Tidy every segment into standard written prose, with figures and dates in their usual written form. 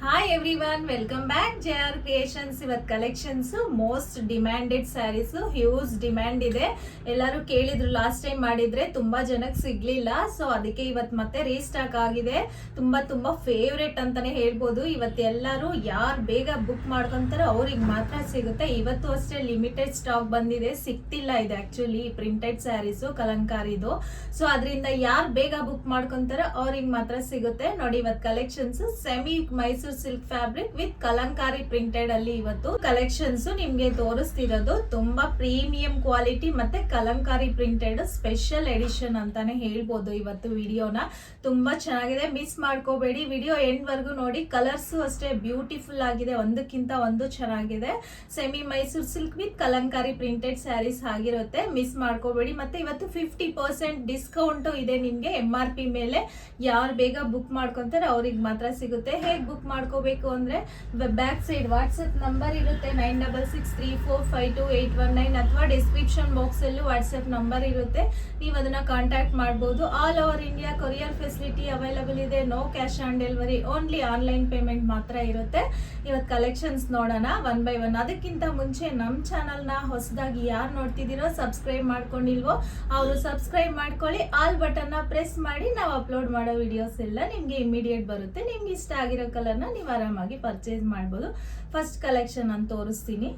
Hi everyone, welcome back JR creations. ಇವತ್ತು collections most demanded sarees, huge demand ಇದೆ. ಎಲ್ಲರೂ ಕೇಳಿದ್ರು, last time ಮಾಡಿದ್ರೆ ತುಂಬಾ ಜನಕ್ಕೆ ಸಿಗ್ಲಿಲ್ಲ. ಸೊ ಅದಕ್ಕೆ ಇವತ್ತು ಮತ್ತೆ ರೀಸ್ಟಾಕ್ ಆಗಿದೆ. ತುಂಬಾ ಫೇವ್ರೇಟ್ ಅಂತಾನೆ ಹೇಳ್ಬೋದು. ಇವತ್ತು ಎಲ್ಲರೂ ಯಾರು ಬೇಗ ಬುಕ್ ಮಾಡ್ಕೊಂತಾರೋ ಅವ್ರಿಗೆ ಮಾತ್ರ ಸಿಗುತ್ತೆ. ಇವತ್ತು ಅಷ್ಟೇ ಲಿಮಿಟೆಡ್ ಸ್ಟಾಕ್ ಬಂದಿದೆ, ಸಿಗ್ತಿಲ್ಲ. ಇದು ಆಕ್ಚುಲಿ ಪ್ರಿಂಟೆಡ್ ಸ್ಯಾರೀಸು, ಕಲಂಕಾರಿದು. ಸೊ ಅದರಿಂದ ಯಾರು ಬೇಗ ಬುಕ್ ಮಾಡ್ಕೊಂತಾರೋ ಅವ್ರಿಗೆ ಮಾತ್ರ ಸಿಗುತ್ತೆ. ನೋಡಿ, ಇವತ್ತು collections semi Mysuru silk fabric with Kalamkari printed ಅಲ್ಲಿ ಇವತ್ತು ಕಲೆಕ್ಷನ್ಸ್ ನಿಮ್ಗೆ ತೋರಿಸ್ತಿರೋದು. ತುಂಬಾ ಪ್ರೀಮಿಯಂ ಕ್ವಾಲಿಟಿ ಮತ್ತೆ ಕಲಂಕಾರಿ ಪ್ರಿಂಟೆಡ್ ಸ್ಪೆಷಲ್ ಎಡಿಷನ್ ಅಂತಾನೆ ಹೇಳ್ಬೋದು. ಇವತ್ತು ವಿಡಿಯೋನ ತುಂಬಾ ಚೆನ್ನಾಗಿದೆ, ಮಿಸ್ ಮಾಡ್ಕೋಬೇಡಿ. ವಿಡಿಯೋ ಎಂಡ್ ವರ್ಗು ನೋಡಿ. ಕಲರ್ಸ್ ಅಷ್ಟೇ ಬ್ಯೂಟಿಫುಲ್ ಆಗಿದೆ, ಒಂದಕ್ಕಿಂತ ಒಂದು ಚೆನ್ನಾಗಿದೆ. Semi Mysuru silk with Kalamkari printed sarees ಆಗಿರುತ್ತೆ, ಮಿಸ್ ಮಾಡ್ಕೋಬೇಡಿ. ಮತ್ತೆ ಇವತ್ತು 50% ಡಿಸ್ಕೌಂಟ್ ಇದೆ ನಿಮ್ಗೆ MRP ಮೇಲೆ. ಯಾರು ಬೇಗ ಬುಕ್ ಮಾಡ್ಕೊಂತಾರೆ ಅವ್ರಿಗೆ ಮಾತ್ರ ಸಿಗುತ್ತೆ. ಹೇಗೆ ಬುಕ್ ಮಾಡ್ಕೋಬೇಕು ಅಂದ್ರೆ, ಬ್ಯಾಕ್ ಸೈಡ್ ವಾಟ್ಸ್ಆಪ್ ನಂಬರ್ ಇರುತ್ತೆ 9663452819, ಅಥವಾ ಡಿಸ್ಕ್ರಿಪ್ಷನ್ ಬಾಕ್ಸ್ ಅಲ್ಲೂ ವಾಟ್ಸ್ಆಪ್ ನಂಬರ್ ಇರುತ್ತೆ, ನೀವು ಅದನ್ನ ಕಾಂಟ್ಯಾಕ್ಟ್ ಮಾಡಬಹುದು. All over India courier facility available ಇದೆ. No cash on delivery, only online payment ಮಾತ್ರ ಇರುತ್ತೆ. ಇವತ್ತು ಕಲೆಕ್ಷನ್ಸ್ ನೋಡೋಣ ಒನ್ ಬೈ ಒನ್. ಅದಕ್ಕಿಂತ ಮುಂಚೆ ನಮ್ಮ ಚಾನಲ್ನ ಹೊಸದಾಗಿ ಯಾರು ನೋಡ್ತಿದ್ದೀರೋ, ಸಬ್ಸ್ಕ್ರೈಬ್ ಮಾಡ್ಕೊಂಡಿಲ್ವೋ ಅವರು ಸಬ್ಸ್ಕ್ರೈಬ್ ಮಾಡ್ಕೊಳ್ಳಿ. ಆಲ್ ಬಟನ್ನ ಪ್ರೆಸ್ ಮಾಡಿ. ನಾವು ಅಪ್ಲೋಡ್ ಮಾಡೋ ವಿಡಿಯೋಸ್ ಎಲ್ಲ ನಿಮ್ಗೆ ಇಮಿಡಿಯೇಟ್ ಬರುತ್ತೆ. ನಿಮ್ಗೆ ಇಷ್ಟ ಆಗಿರೋ ಕಲರ್ನ ನೀವು ಆರಾಮಾಗಿ ಪರ್ಚೇಸ್ ಮಾಡ್ಬೋದು. ಫಸ್ಟ್ ಕಲೆಕ್ಷನ್ ಅಂತ ತೋರಿಸ್ತೀನಿ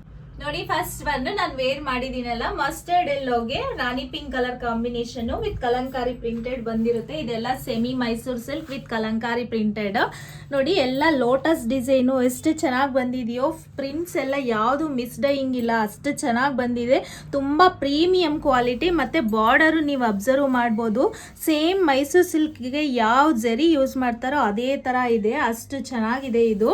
ನೋಡಿ. ಫಸ್ಟ್ ಬಂದು ನಾನು ವೇರ್ ಮಾಡಿದೀನಲ್ಲ, ಮಸ್ಟರ್ಡ್ ಎಲ್ಲೋಗೆ rani pink colour combination with Kalamkari printed ಬಂದಿರುತ್ತೆ. ಇದೆಲ್ಲ semi Mysuru silk with Kalamkari printed. ನೋಡಿ, ಎಲ್ಲ ಲೋಟಸ್ ಡಿಸೈನು ಎಷ್ಟು ಚೆನ್ನಾಗಿ ಬಂದಿದೆಯೋ. ಪ್ರಿಂಟ್ಸ್ ಎಲ್ಲ ಯಾವುದು ಮಿಸ್ಡೈಯಿಂಗ್ ಇಲ್ಲ, ಅಷ್ಟು ಚೆನ್ನಾಗಿ ಬಂದಿದೆ. ತುಂಬಾ ಪ್ರೀಮಿಯಂ ಕ್ವಾಲಿಟಿ. ಮತ್ತೆ ಬಾರ್ಡರ್ ನೀವು ಅಬ್ಸರ್ವ್ ಮಾಡ್ಬೋದು, ಸೇಮ್ ಮೈಸೂರು ಸಿಲ್ಕ್ಗೆ ಯಾವ ಜರಿ ಯೂಸ್ ಮಾಡ್ತಾರೋ ಅದೇ ತರ ಇದೆ. ಅಷ್ಟು ಚೆನ್ನಾಗಿದೆ ಇದು.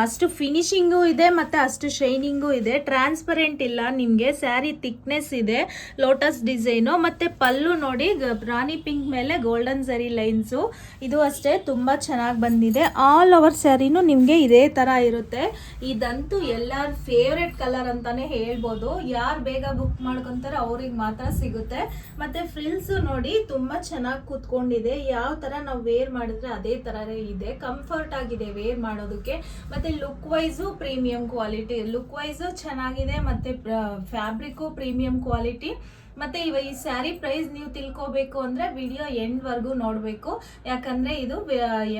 ಅಷ್ಟು ಫಿನಿಶಿಂಗು ಇದೆ ಮತ್ತೆ ಅಷ್ಟು ಶೈನಿಂಗು ಇದೆ. ಟ್ರಾನ್ಸ್ಪರೆಂಟ್ ಇಲ್ಲ, ನಿಮಗೆ ಸ್ಯಾರಿ ಥಿಕ್ನೆಸ್ ಇದೆ. ಲೋಟಸ್ ಡಿಸೈನು ಮತ್ತೆ ಪಲ್ಲು ನೋಡಿ, ರಾಣಿ ಪಿಂಕ್ ಮೇಲೆ ಗೋಲ್ಡನ್ ಜರಿ ಲೈನ್ಸು. ಇದು ಅಷ್ಟೇ ತುಂಬಾ ಚೆನ್ನಾಗಿ ಬಂದಿದೆ. ಆಲ್ ಓವರ್ ಸ್ಯಾರಿನೂ ನಿಮಗೆ ಇದೇ ತರ ಇರುತ್ತೆ. ಇದಂತೂ ಎಲ್ಲರ ಫೇವ್ರೆಟ್ ಕಲರ್ ಅಂತಾನೆ ಹೇಳ್ಬೋದು. ಯಾರು ಬೇಗ ಬುಕ್ ಮಾಡ್ಕೊಂತಾರೆ ಅವ್ರಿಗೆ ಮಾತ್ರ ಸಿಗುತ್ತೆ. ಮತ್ತೆ ಫ್ರಿಲ್ಸ್ ನೋಡಿ, ತುಂಬಾ ಚೆನ್ನಾಗಿ ಕೂತ್ಕೊಂಡಿದೆ. ಯಾವ ತರ ನಾವು ವೇರ್ ಮಾಡಿದ್ರೆ ಅದೇ ತರನೇ ಇದೆ. ಕಂಫರ್ಟ್ ಆಗಿದೆ ವೇರ್ ಮಾಡೋದಕ್ಕೆ. ಮತ್ತೆ look wise premium quality, look wise ಚೆನ್ನಾಗಿದೆ. ಮತ್ತೆ ಫ್ಯಾಬ್ರಿಕ್ ಪ್ರೀಮಿಯಂ ಕ್ವಾಲಿಟಿ. ಮತ್ತೆ ಈ ಸ್ಯಾರಿ ಪ್ರೈಸ್ ನೀವು ತಿಳ್ಕೋಬೇಕು ಅಂದ್ರೆ ವಿಡಿಯೋ ಎಂಡ್ ವರ್ಗು ನೋಡಬೇಕು. ಯಾಕಂದ್ರೆ ಇದು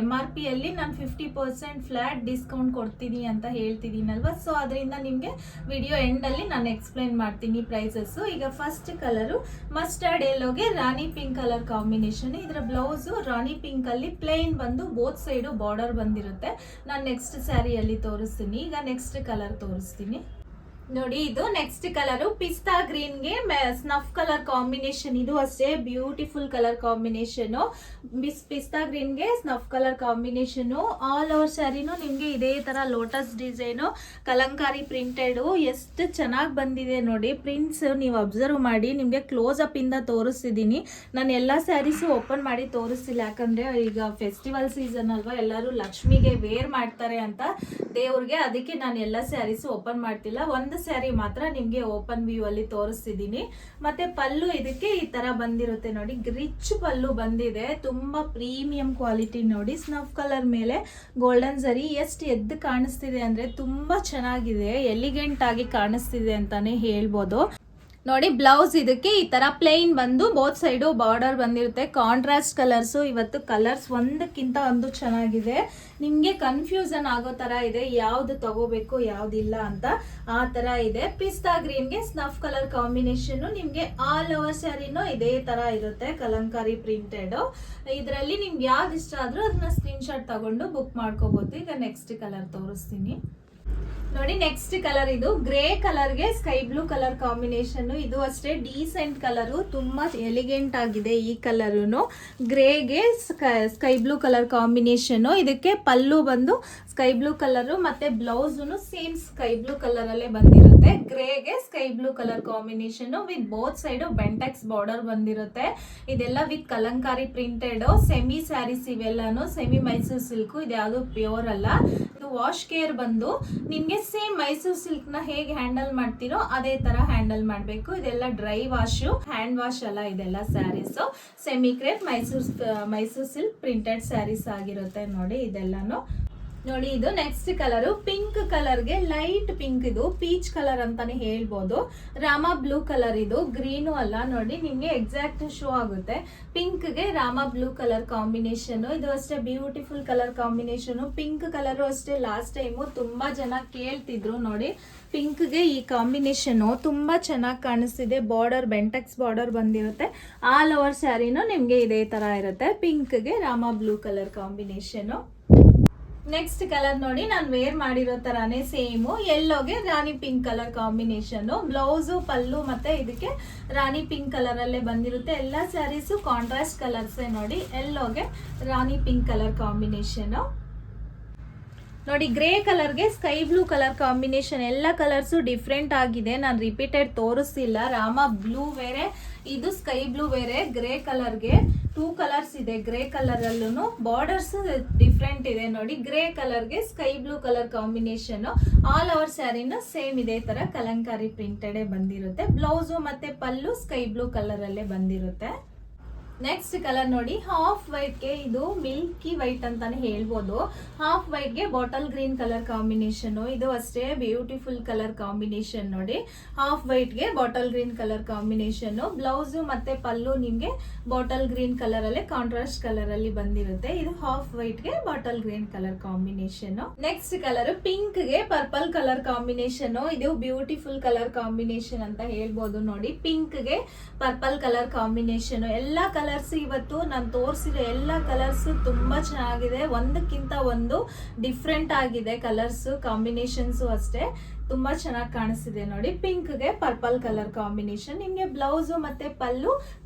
MRP ಅಲ್ಲಿ ನಾನು 50% ಫ್ಲಾಟ್ ಡಿಸ್ಕೌಂಟ್ ಕೊಡ್ತೀನಿ ಅಂತ ಹೇಳ್ತಿದ್ದೀನಲ್ವಾ. ಸೊ ಅದರಿಂದ ನಿಮ್ಗೆ ವಿಡಿಯೋ ಎಂಡ್ ಅಲ್ಲಿ ನಾನು ಎಕ್ಸ್ಪ್ಲೈನ್ ಮಾಡ್ತೀನಿ ಪ್ರೈಸಸ್. ಈಗ ಫಸ್ಟ್ ಕಲರು ಮಸ್ಟರ್ಡ್ ಎಲ್ಲೋಗೆ ರಾಣಿ ಪಿಂಕ್ ಕಲರ್ ಕಾಂಬಿನೇಷನ್. ಇದರ ಬ್ಲೌಸ್ ರಾಣಿ ಪಿಂಕ್ ಅಲ್ಲಿ ಪ್ಲೇನ್ ಬಂದು ಬೋತ್ ಸೈಡು ಬಾರ್ಡರ್ ಬಂದಿರುತ್ತೆ. ನಾನು ನೆಕ್ಸ್ಟ್ ಸ್ಯಾರಿಯಲ್ಲಿ ತೋರಿಸ್ತೀನಿ. ಈಗ ನೆಕ್ಸ್ಟ್ ಕಲರ್ ತೋರಿಸ್ತೀನಿ ನೋಡಿ. ಇದು ನೆಕ್ಸ್ಟ್ ಕಲರ್ ಪಿಸ್ತಾ ಗ್ರೀನ್ಗೆ ಸ್ನಫ್ ಕಲರ್ ಕಾಂಬಿನೇಷನ್. ಇದು ಅಷ್ಟೇ ಬ್ಯೂಟಿಫುಲ್ ಕಲರ್ ಕಾಂಬಿನೇಷನ್. ಪಿಸ್ತಾ ಗ್ರೀನ್ಗೆ snuff colour combination. All over ಸ್ಯಾರಿನೂ ನಿಮ್ಗೆ ಇದೇ ತರ ಲೋಟಸ್ ಡಿಸೈನು ಕಲಂಕಾರಿ ಪ್ರಿಂಟೆಡ್. ಎಷ್ಟು ಚೆನ್ನಾಗಿ ಬಂದಿದೆ ನೋಡಿ. ಪ್ರಿಂಟ್ಸ್ ನೀವು ಅಬ್ಸರ್ವ್ ಮಾಡಿ. ನಿಮ್ಗೆ ಕ್ಲೋಸ್ ಅಪ್ ಇಂದ ತೋರಿಸ್ತಿದ್ದೀನಿ. ನಾನು ಎಲ್ಲ ಸ್ಯಾರೀಸು ಓಪನ್ ಮಾಡಿ ತೋರಿಸ್ತಿಲ್ಲ, ಯಾಕಂದ್ರೆ ಈಗ ಫೆಸ್ಟಿವಲ್ ಸೀಸನ್ ಅಲ್ವಾ, ಎಲ್ಲರೂ ಲಕ್ಷ್ಮಿಗೆ ವೇರ್ ಮಾಡ್ತಾರೆ ಅಂತ ದೇವ್ರಿಗೆ. ಅದಕ್ಕೆ ನಾನು ಎಲ್ಲ ಸ್ಯಾರೀಸು ಓಪನ್ ಮಾಡ್ತಿಲ್ಲ. ಒಂದು ಸ್ಯಾರಿ ಮಾತ್ರ ನಿಮ್ಗೆ ಓಪನ್ ವ್ಯೂ ಅಲ್ಲಿ ತೋರಿಸ್ತಿದ್ದೀನಿ. ಮತ್ತೆ ಪಲ್ಲು ಇದಕ್ಕೆ ಈ ತರ ಬಂದಿರುತ್ತೆ ನೋಡಿ. ರಿಚ್ ಪಲ್ಲು ಬಂದಿದೆ, ತುಂಬಾ ಪ್ರೀಮಿಯಂ ಕ್ವಾಲಿಟಿ. ನೋಡಿ, ಸ್ನಫ್ ಕಲರ್ ಮೇಲೆ ಗೋಲ್ಡನ್ ಜರಿ ಎಷ್ಟು ಎದ್ದು ಕಾಣಿಸ್ತಿದೆ ಅಂದ್ರೆ ತುಂಬಾ ಚೆನ್ನಾಗಿದೆ, ಎಲಿಗೆಂಟ್ ಆಗಿ ಕಾಣಿಸ್ತಿದೆ ಅಂತಾನೆ ಹೇಳ್ಬೋದು. ನೋಡಿ, ಬ್ಲೌಸ್ ಇದಕ್ಕೆ ಈ ತರ ಪ್ಲೇನ್ ಬಂದು ಬೋತ್ ಸೈಡು ಬಾರ್ಡರ್ ಬಂದಿರುತ್ತೆ. Contrast colours. ಇವತ್ತು ಕಲರ್ಸ್ ಒಂದಕ್ಕಿಂತ ಒಂದು ಚೆನ್ನಾಗಿದೆ. ನಿಮ್ಗೆ ಕನ್ಫ್ಯೂಷನ್ ಆಗೋ ತರ ಇದೆ, ಯಾವ್ದು ತಗೋಬೇಕು ಯಾವ್ದಿಲ್ಲ ಅಂತ. ಆ ತರ ಇದೆ. ಪಿಸ್ತಾ ಗ್ರೀನ್ಗೆ ಸ್ನಫ್ ಕಲರ್ ಕಾಂಬಿನೇಷನ್. ನಿಮ್ಗೆ ಆಲ್ ಓವರ್ ಸ್ಯಾರಿನೂ ಇದೇ ತರ ಇರುತ್ತೆ, ಕಲಂಕಾರಿ ಪ್ರಿಂಟೆಡ್. ಇದರಲ್ಲಿ ನಿಮ್ಗೆ ಯಾವ್ದು ಇಷ್ಟ ಆದ್ರೂ ಅದನ್ನ ಸ್ಕ್ರೀನ್ ಶಾಟ್ ತಗೊಂಡು ಬುಕ್ ಮಾಡ್ಕೋಬಹುದು. ಈಗ ನೆಕ್ಸ್ಟ್ ಕಲರ್ ತೋರಿಸ್ತೀನಿ ನೋಡಿ. ನೆಕ್ಸ್ಟ್ ಕಲರ್ ಇದು ಗ್ರೇ ಕಲರ್ಗೆ ಸ್ಕೈ ಬ್ಲೂ ಕಲರ್ ಕಾಂಬಿನೇಷನ್. ಇದು ಅಷ್ಟೇ ಡೀಸೆಂಟ್ ಕಲರು, ತುಂಬಾ ಎಲಿಗೆಂಟ್ ಆಗಿದೆ ಈ ಕಲರುನು. ಗ್ರೇಗೆ ಸ್ಕೈ ಬ್ಲೂ ಕಲರ್ ಕಾಂಬಿನೇಷನ್. ಇದಕ್ಕೆ ಪಲ್ಲು ಬಂದು ಸ್ಕೈ ಬ್ಲೂ ಕಲರ್ ಮತ್ತೆ ಬ್ಲೌಸ್ನು ಸೇಮ್ ಸ್ಕೈ ಬ್ಲೂ ಕಲರ್ ಅಲ್ಲೇ ಬಂದಿರುತ್ತೆ. ಗ್ರೇಗೆ sky blue colour combination with both side Bentex border ಬಂದಿರುತ್ತೆ. ಇದೆಲ್ಲ with Kalamkari printed semi sarees. ಇವೆಲ್ಲಾನು ಸೆಮಿ ಮೈಸೂರು ಸಿಲ್ಕ್. ಇದು ಯಾವುದು ಪ್ಯೂರ್ ಅಲ್ಲ. ಇದು ವಾಶ್ ಕೇರ್ ಬಂದು ನಿಮ್ಗೆ ಸೇಮ್ ಮೈಸೂರು ಸಿಲ್ಕ್ ನ ಹೇಗೆ ಹ್ಯಾಂಡಲ್ ಮಾಡ್ತಿರೋ ಅದೇ ತರ ಹ್ಯಾಂಡಲ್ ಮಾಡಬೇಕು. ಇದೆಲ್ಲ ಡ್ರೈ ವಾಶ್, ಹ್ಯಾಂಡ್ ವಾಶ್ ಅಲ್ಲ. ಇದೆಲ್ಲ sarees semi crepe Mysore silk printed sarees ಆಗಿರುತ್ತೆ ನೋಡಿ ಇದೆಲ್ಲಾನು. ನೋಡಿ ಇದು ನೆಕ್ಸ್ಟ್ ಕಲರ್ ಪಿಂಕ್ ಕಲರ್ಗೆ ಲೈಟ್ ಪಿಂಕ್, ಇದು ಪೀಚ್ ಕಲರ್ ಅಂತಾನೆ ಹೇಳ್ಬೋದು. ರಾಮ ಬ್ಲೂ ಕಲರ್, ಇದು ಗ್ರೀನು ಅಲ್ಲ ನೋಡಿ, ನಿಮ್ಗೆ ಎಕ್ಸಾಕ್ಟ್ ಶೋ ಆಗುತ್ತೆ. ಪಿಂಕ್ ಗೆ ರಾಮ ಬ್ಲೂ ಕಲರ್ ಕಾಂಬಿನೇಷನ್, ಇದು ಅಷ್ಟೇ beautiful colour combination. Pink colour ಅಷ್ಟೇ ಲಾಸ್ಟ್ ಟೈಮು ತುಂಬಾ ಜನ ಕೇಳ್ತಿದ್ರು ನೋಡಿ. ಪಿಂಕ್ ಗೆ ಈ ಕಾಂಬಿನೇಷನ್ ತುಂಬಾ ಚೆನ್ನಾಗಿ ಕಾಣಿಸ್ತಿದೆ. ಬಾರ್ಡರ್ ಬೆಂಟೆಕ್ಸ್ ಬಾರ್ಡರ್ ಬಂದಿರುತ್ತೆ. ಆಲ್ ಓವರ್ ಸ್ಯಾರಿನೂ ನಿಮ್ಗೆ ಇದೇ ತರ ಇರುತ್ತೆ. ಪಿಂಕ್ ಗೆ Rama blue colour combination. Next colour ನೋಡಿ, ನಾನು ವೇರ್ ಮಾಡಿರೋ ತರಾನೇ same ಯೆಲ್ಲೋಗೆ rani pink colour combination. Blouse ಪಲ್ಲು ಮತ್ತೆ ಇದಕ್ಕೆ ರಾಣಿ ಪಿಂಕ್ ಕಲರ್ ಅಲ್ಲೇ ಬಂದಿರುತ್ತೆ. ಎಲ್ಲ ಸ್ಯಾರೀಸು ಕಾಂಟ್ರಾಸ್ಟ್ ಕಲರ್ಸ್ ನೋಡಿ. ಯೆಲ್ಲೋಗೆ ರಾಣಿ ಪಿಂಕ್ ಕಲರ್ ಕಾಂಬಿನೇಷನ್ ನೋಡಿ. ಗ್ರೇ ಕಲರ್ಗೆ ಸ್ಕೈ ಬ್ಲೂ ಕಲರ್ ಕಾಂಬಿನೇಷನ್. ಎಲ್ಲ ಕಲರ್ಸು ಡಿಫ್ರೆಂಟ್ ಆಗಿದೆ, ನಾನು ರಿಪೀಟೆಡ್ ತೋರಿಸ್ತಿಲ್ಲ. ರಾಮ ಬ್ಲೂ ಬೇರೆ, ಇದು ಸ್ಕೈ ಬ್ಲೂ ಬೇರೆ. ಗ್ರೇ ಕಲರ್ಗೆ 2 ಕಲರ್ಸ್ ಇದೆ. ಗ್ರೇ ಕಲರ್ ಅಲ್ಲೂ ಬಾರ್ಡರ್ಸ್ ಡಿಫ್ರೆಂಟ್ ಇದೆ ನೋಡಿ. ಗ್ರೇ ಕಲರ್ಗೆ sky blue colour combination. All over ಸ್ಯಾರಿನ ಸೇಮ್ ಇದೇ ತರ ಕಲಂಕಾರಿ ಪ್ರಿಂಟೆಡ್ ಬಂದಿರುತ್ತೆ. ಬ್ಲೌಸು ಮತ್ತೆ ಪಲ್ಲು ಸ್ಕೈ ಬ್ಲೂ ಕಲರ್ ಅಲ್ಲೇ ಬಂದಿರುತ್ತೆ. ನೆಕ್ಸ್ಟ್ ಕಲರ್ ನೋಡಿ, ಹಾಫ್ ವೈಟ್ ಗೆ ಇದು ಮಿಲ್ಕಿ ವೈಟ್ ಅಂತಾನೆ ಹೇಳ್ಬೋದು. ಹಾಫ್ ವೈಟ್ ಗೆ ಬಾಟಲ್ ಗ್ರೀನ್ ಕಲರ್ ಕಾಂಬಿನೇಷನ್. ಇದು ಅಷ್ಟೇ ಬ್ಯೂಟಿಫುಲ್ ಕಲರ್ ಕಾಂಬಿನೇಷನ್ ನೋಡಿ. ಹಾಫ್ ವೈಟ್ ಗೆ bottle green colour combination. Blouse ಮತ್ತೆ ಪಲ್ಲು ನಿಮ್ಗೆ ಬಾಟಲ್ ಗ್ರೀನ್ ಕಲರ್ ಅಲ್ಲೇ ಕಾಂಟ್ರಾಸ್ಟ್ ಕಲರ್ ಅಲ್ಲಿ ಬಂದಿರುತ್ತೆ. ಇದು ಹಾಫ್ ವೈಟ್ ಗೆ bottle green colour combination. Next colour pink ಗೆ ಪರ್ಪಲ್ ಕಲರ್ ಕಾಂಬಿನೇಷನ್. ಇದು ಬ್ಯೂಟಿಫುಲ್ ಕಲರ್ ಕಾಂಬಿನೇಷನ್ ಅಂತ ಹೇಳ್ಬೋದು ನೋಡಿ. ಪಿಂಕ್ ಗೆ ಪರ್ಪಲ್ ಕಲರ್ ಕಾಂಬಿನೇಷನ್. ಎಲ್ಲಾ ಕಲರ್ಸ್ ಇವತ್ತು ನಾನು ತೋರಿಸಿರೋ ಎಲ್ಲ ಕಲರ್ಸ್ ತುಂಬಾ ಚೆನ್ನಾಗಿದೆ. ಒಂದಕ್ಕಿಂತ ಒಂದು ಡಿಫ್ರೆಂಟ್ ಆಗಿದೆ ಕಲರ್ಸ್ ಕಾಂಬಿನೇಷನ್ಸ್ ಅಷ್ಟೇ ತುಂಬಾ ಚೆನ್ನಾಗಿ ಕಾಣಿಸ್ತಿದೆ ನೋಡಿ. ಪಿಂಕ್ ಗೆ ಪರ್ಪಲ್ ಕಲರ್ ಕಾಂಬಿನೇಷನ್. ನಿಮ್ಗೆ ಬ್ಲೌಸ್ ಮತ್ತೆ ಪಲ್ಲು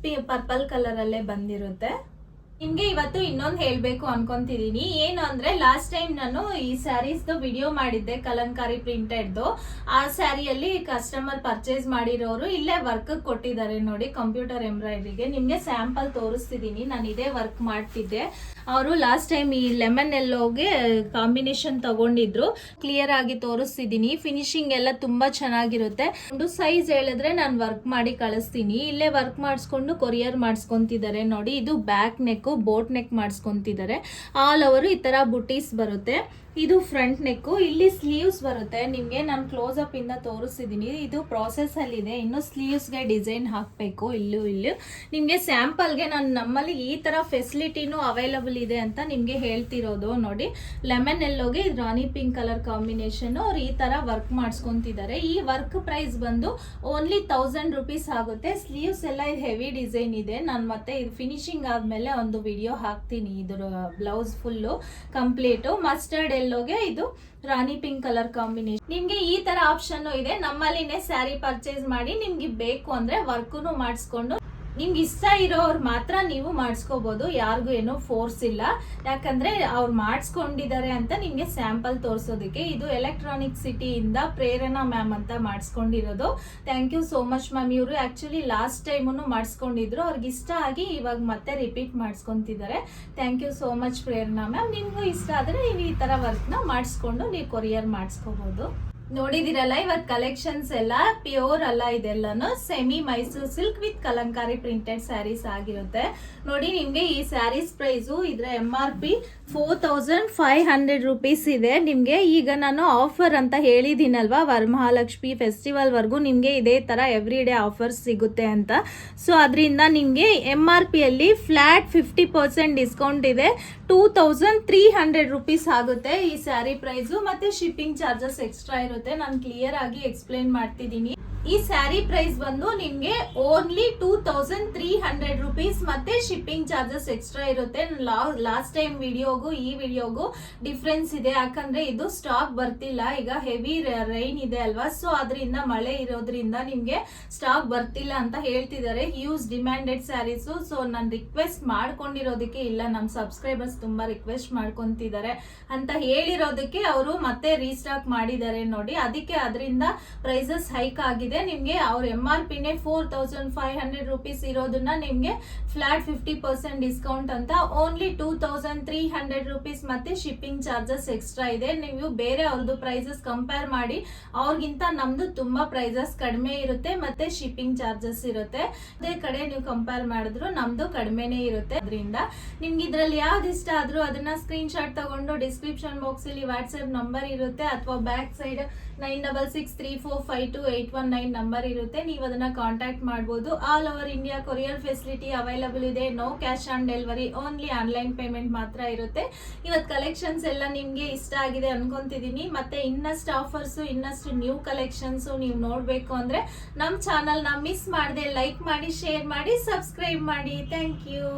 ಪರ್ಪಲ್ ಕಲರ್ ಅಲ್ಲೇ ಬಂದಿರುತ್ತೆ. ನಿಮ್ಗೆ ಇವತ್ತು ಇನ್ನೊಂದು ಹೇಳ್ಬೇಕು ಅನ್ಕೊಂತಿದೀನಿ. ಏನು ಅಂದ್ರೆ ಲಾಸ್ಟ್ ಟೈಮ್ ನಾನು ಈ ಸ್ಯಾರೀಸ್ ವಿಡಿಯೋ ಮಾಡಿದ್ದೆ ಕಲಂಕಾರಿ ಪ್ರಿಂಟೆಡ್. ಆ ಸ್ಯಾರಿಯಲ್ಲಿ ಕಸ್ಟಮರ್ ಪರ್ಚೇಸ್ ಮಾಡಿರೋರು ಇಲ್ಲೇ ವರ್ಕ್ ಕೊಟ್ಟಿದ್ದಾರೆ ನೋಡಿ, ಕಂಪ್ಯೂಟರ್ ಎಂಬ್ರಾಯ್ಡ್ರಿಗೆ. ನಿಮ್ಗೆ ಸ್ಯಾಂಪಲ್ ತೋರಿಸ್ತಿದೀನಿ. ನಾನು ಇದೇ ವರ್ಕ್ ಮಾಡ್ತಿದ್ದೆ. ಅವರು ಲಾಸ್ಟ್ ಟೈಮ್ ಈ ಲೆಮನ್ ಎಲ್ಲೋಗೆ ಕಾಂಬಿನೇಷನ್ ತಗೊಂಡಿದ್ರು. ಕ್ಲಿಯರ್ ಆಗಿ ತೋರಿಸ್ತಿದೀನಿ. ಫಿನಿಶಿಂಗ್ ಎಲ್ಲ ತುಂಬಾ ಚೆನ್ನಾಗಿರುತ್ತೆ. ಒಂದು ಸೈಜ್ ಹೇಳಿದ್ರೆ ನಾನು ವರ್ಕ್ ಮಾಡಿ ಕಳಿಸ್ತೀನಿ. ಇಲ್ಲೇ ವರ್ಕ್ ಮಾಡಿಸ್ಕೊಂಡು ಕೊರಿಯರ್ ಮಾಡಿಸ್ಕೊಂತಿದ್ದಾರೆ ನೋಡಿ. ಇದು ಬ್ಯಾಕ್ ನೆಕ್, ಬೋಟ್ ನೆಕ್ ಮಾಡಿಸ್ಕೊಂತಿದ್ದಾರೆ. ಆಲ್ ಓವರ್ ಈ ತರ ಬುಟೀಸ್ ಬರುತ್ತೆ. ಇದು ಫ್ರಂಟ್ ನೆಕ್, ಇಲ್ಲಿ ಸ್ಲೀವ್ಸ್ ಬರುತ್ತೆ. ನಿಮ್ಗೆ ನಾನು ಕ್ಲೋಸ್ ಅಪ್ ಇಂದ ತೋರಿಸ್ತಿದ್ದೀನಿ. ಇದು ಪ್ರಾಸೆಸ್ ಅಲ್ಲಿ ಇದೆ, ಇನ್ನು ಸ್ಲೀವ್ಸ್ ಗೆ ಡಿಸೈನ್ ಹಾಕ್ಬೇಕು. ಇಲ್ಲೂ ನಿಮ್ಗೆ ಸ್ಯಾಂಪಲ್ ಗೆ ನಾನು ನಮ್ಮಲ್ಲಿ ಈ ತರ ಫೆಸಿಲಿಟಿನೂ ಅವೈಲಬಲ್ ಇದೆ ಅಂತ ನಿಮ್ಗೆ ಹೇಳ್ತಿರೋದು ನೋಡಿ. Lemon ಎಲ್ಲೋಗೆ rani pink colour combination ಅವ್ರು ಈ ತರ ವರ್ಕ್ ಮಾಡಿಸ್ಕೊಂತಿದ್ದಾರೆ. ಈ ವರ್ಕ್ ಪ್ರೈಸ್ ಬಂದು ಓನ್ಲಿ 1000 ರೂಪೀಸ್ ಆಗುತ್ತೆ. ಸ್ಲೀವ್ಸ್ ಎಲ್ಲ ಇದು ಹೆವಿ ಡಿಸೈನ್ ಇದೆ. ನಾನು ಮತ್ತೆ ಇದು ಫಿನಿಶಿಂಗ್ ಆದ್ಮೇಲೆ ಒಂದು ವಿಡಿಯೋ ಹಾಕ್ತೀನಿ. ಇದ್ರ ಬ್ಲೌಸ್ ಫುಲ್ಲು ಕಂಪ್ಲೀಟ್ ಮಸ್ಟರ್ಡ್ ಎಲ್ಲೋಗೆ ಇದು ರಾಣಿ ಪಿಂಕ್ ಕಲರ್ ಕಾಂಬಿನೇಷನ್. ನಿಮ್ಗೆ ಈ ತರ ಆಪ್ಷನ್ ಇದೆ. ನಮ್ಮಲ್ಲಿನೇ ಸ್ಯಾರಿ ಪರ್ಚೇಸ್ ಮಾಡಿ ನಿಮ್ಗೆ ಬೇಕು ಅಂದ್ರೆ ವರ್ಕ್ನು ಮಾಡಿಸ್ಕೊಂಡು ನಿಮ್ಗೆ ಇಷ್ಟ ಇರೋರು ಮಾತ್ರ ನೀವು ಮಾಡಿಸ್ಕೋಬಹುದು. ಯಾರಿಗೂ ಏನೋ ಫೋರ್ಸ್ ಇಲ್ಲ. ಯಾಕಂದ್ರೆ ಅವ್ರು ಮಾಡಿಸ್ಕೊಂಡಿದ್ದಾರೆ ಅಂತ ನಿಮ್ಗೆ ಸ್ಯಾಂಪಲ್ ತೋರಿಸೋದಕ್ಕೆ. ಇದು ಎಲೆಕ್ಟ್ರಾನಿಕ್ ಸಿಟಿಯಿಂದ ಪ್ರೇರಣಾ ಮ್ಯಾಮ್ ಅಂತ ಮಾಡಿಸ್ಕೊಂಡಿರೋದು. Thank you so much ma'am. ಇವರು ಆಕ್ಚುಲಿ ಲಾಸ್ಟ್ ಟೈಮು ಮಾಡಿಸ್ಕೊಂಡಿದ್ರು. ಅವ್ರಿಗೆ ಇಷ್ಟ ಆಗಿ ಇವಾಗ ಮತ್ತೆ ರಿಪೀಟ್ ಮಾಡಿಸ್ಕೊಂತಿದ್ದಾರೆ. Thank you so much Prerana ma'am. ನಿಮ್ಗೂ ಇಷ್ಟ ಆದ್ರೆ ನೀವು ಈ ತರ ವರ್ಕ್ನ ಮಾಡಿಸ್ಕೊಂಡು ನೀವು ಕೊರಿಯರ್ ಮಾಡಿಸ್ಕೋಬಹುದು. ನೋಡಿದಿರಲ್ಲ ಇವತ್ತು ಕಲೆಕ್ಷನ್ಸ್ ಎಲ್ಲ ಪ್ಯೂರ್ ಅಲ್ಲ, ಇದೆಲ್ಲಾನು semi Mysuru silk with Kalamkari printed sarees ಆಗಿರುತ್ತೆ ನೋಡಿ. ನಿಮ್ಗೆ ಈ ಸ್ಯಾರೀಸ್ ಪ್ರೈಸು ಇದ್ರ MRP 4500 ರೂಪೀಸ್ ಇದೆ. ನಿಮ್ಗೆ ಈಗ ನಾನು ಆಫರ್ ಅಂತ ಹೇಳಿದ್ದೀನಲ್ವಾ, ವರಮಹಾಲಕ್ಷ್ಮಿ ಫೆಸ್ಟಿವಲ್ ವರ್ಗು ನಿಮ್ಗೆ ಇದೇ ತರ ಎವ್ರಿ ಡೇ ಆಫರ್ಸ್ ಸಿಗುತ್ತೆ ಅಂತ. ಸೊ ಅದರಿಂದ ನಿಮ್ಗೆ MRP ಅಲ್ಲಿ ಫ್ಲಾಟ್ 50% ಡಿಸ್ಕೌಂಟ್ ಇದೆ. 2300 ರೂಪೀಸ್ ಆಗುತ್ತೆ ಈ ಸ್ಯಾರಿ ಪ್ರೈಸು. ಮತ್ತೆ ಶಿಪ್ಪಿಂಗ್ ಚಾರ್ಜಸ್ ಎಕ್ಸ್ಟ್ರಾ ಇರುತ್ತೆ. ನಾನು ಕ್ಲಿಯರ್ ಆಗಿ ಎಕ್ಸ್ಪ್ಲೇನ್ ಮಾಡ್ತಿದ್ದೀನಿ. ಈ ಸ್ಯಾರಿ ಪ್ರೈಸ್ ಬಂದು ನಿಮ್ಗೆ ಓನ್ಲಿ 2300 ರೂಪೀಸ್ ಮತ್ತೆ ಶಿಪ್ಪಿಂಗ್ ಚಾರ್ಜಸ್ ಎಕ್ಸ್ಟ್ರಾ ಇರುತ್ತೆ. ಲಾಸ್ಟ್ ಟೈಮ್ ವಿಡಿಯೋಗೂ ಈ ವಿಡಿಯೋಗೂ ಡಿಫ್ರೆನ್ಸ್ ಇದೆ. ಯಾಕಂದ್ರೆ ಇದು ಸ್ಟಾಕ್ ಬರ್ತಿಲ್ಲ. ಈಗ ಹೆವಿ ರೈನ್ ಇದೆ ಅಲ್ವಾ, ಸೊ ಅದರಿಂದ ಮಳೆ ಇರೋದ್ರಿಂದ ನಿಮ್ಗೆ ಸ್ಟಾಕ್ ಬರ್ತಿಲ್ಲ ಅಂತ ಹೇಳ್ತಿದ್ದಾರೆ. Huge demanded sarees. ಸೊ ನಾನು ರಿಕ್ವೆಸ್ಟ್ ಮಾಡ್ಕೊಂಡಿರೋದಕ್ಕೆ, ಇಲ್ಲ ನಮ್ಮ ಸಬ್ಸ್ಕ್ರೈಬರ್ಸ್ ತುಂಬಾ ರಿಕ್ವೆಸ್ಟ್ ಮಾಡ್ಕೊಂತಿದ್ದಾರೆ ಅಂತ ಹೇಳಿರೋದಕ್ಕೆ ಅವರು ಮತ್ತೆ ರೀಸ್ಟಾಕ್ ಮಾಡಿದ್ದಾರೆ ನೋಡಿ. ಅದಕ್ಕೆ ಅದರಿಂದ ಪ್ರೈಸಸ್ ಹೈಕ್ ಆಗಿದೆ. ಇದೆ. ನಿಮ್ಗೆ ಅವ್ರ MRP ನೇ 4500 rupees ಇರೋದನ್ನ ನಿಮ್ಗೆ ಫ್ಲಾಟ್ 50% ಡಿಸ್ಕೌಂಟ್ ಅಂತ ಓನ್ಲಿ 2300 rupees ಮತ್ತೆ ಶಿಪ್ಪಿಂಗ್ ಚಾರ್ಜಸ್ ಎಕ್ಸ್ಟ್ರಾ ಇದೆ. ನೀವು ಬೇರೆ ಅವ್ರದ್ದು ಪ್ರೈಸಸ್ ಕಂಪೇರ್ ಮಾಡಿ ಅವ್ರಿಗಿಂತ ನಮ್ದು ತುಂಬಾ ಪ್ರೈಸಸ್ ಕಡಿಮೆ ಇರುತ್ತೆ ಮತ್ತೆ ಶಿಪ್ಪಿಂಗ್ ಚಾರ್ಜಸ್ ಇರುತ್ತೆ. ಅದೇ ಕಡೆ ನೀವು ಕಂಪೇರ್ ಮಾಡಿದ್ರು ನಮ್ದು ಕಡಿಮೆನೇ ಇರುತ್ತೆ. ಅದರಿಂದ ನಿಮ್ಗೆ ಇದ್ರಲ್ಲಿ ಯಾವ್ದು ಇಷ್ಟ ಆದ್ರೂ ಅದನ್ನ ಸ್ಕ್ರೀನ್ ಶಾಟ್ ತಗೊಂಡು ಡಿಸ್ಕ್ರಿಪ್ಷನ್ ಬಾಕ್ಸ್ ಅಲ್ಲಿ ವಾಟ್ಸ್ಆಪ್ ನಂಬರ್ ಇರುತ್ತೆ ಅಥವಾ ಬ್ಯಾಕ್ ಸೈಡ್ 9663452819 ನಂಬರ್ ಇರುತ್ತೆ. ನೀವು ಅದನ್ನ ಕಾಂಟ್ಯಾಕ್ಟ್ ಮಾಡಬಹುದು. All over India courier facility available ಇದೆ. No cash on delivery, only online payment ಮಾತ್ರ ಇರುತ್ತೆ. ಇವತ್ತು ಕಲೆಕ್ಷನ್ಸ್ ಎಲ್ಲ ನಿಮ್ಗೆ ಇಷ್ಟ ಆಗಿದೆ ಅನ್ಕೊಂತಿದೀನಿ. ಮತ್ತೆ ಇನ್ನಷ್ಟು ಆಫರ್ಸ್, ಇನ್ನಷ್ಟು ನ್ಯೂ ಕಲೆಕ್ಷನ್ಸ್ ನೀವು ನೋಡ್ಬೇಕು ಅಂದ್ರೆ ನಮ್ ಚಾನಲ್ ನ ಮಿಸ್ ಮಾಡದೆ ಲೈಕ್ ಮಾಡಿ, ಶೇರ್ ಮಾಡಿ, ಸಬ್ಸ್ಕ್ರೈಬ್ ಮಾಡಿ. Thank you.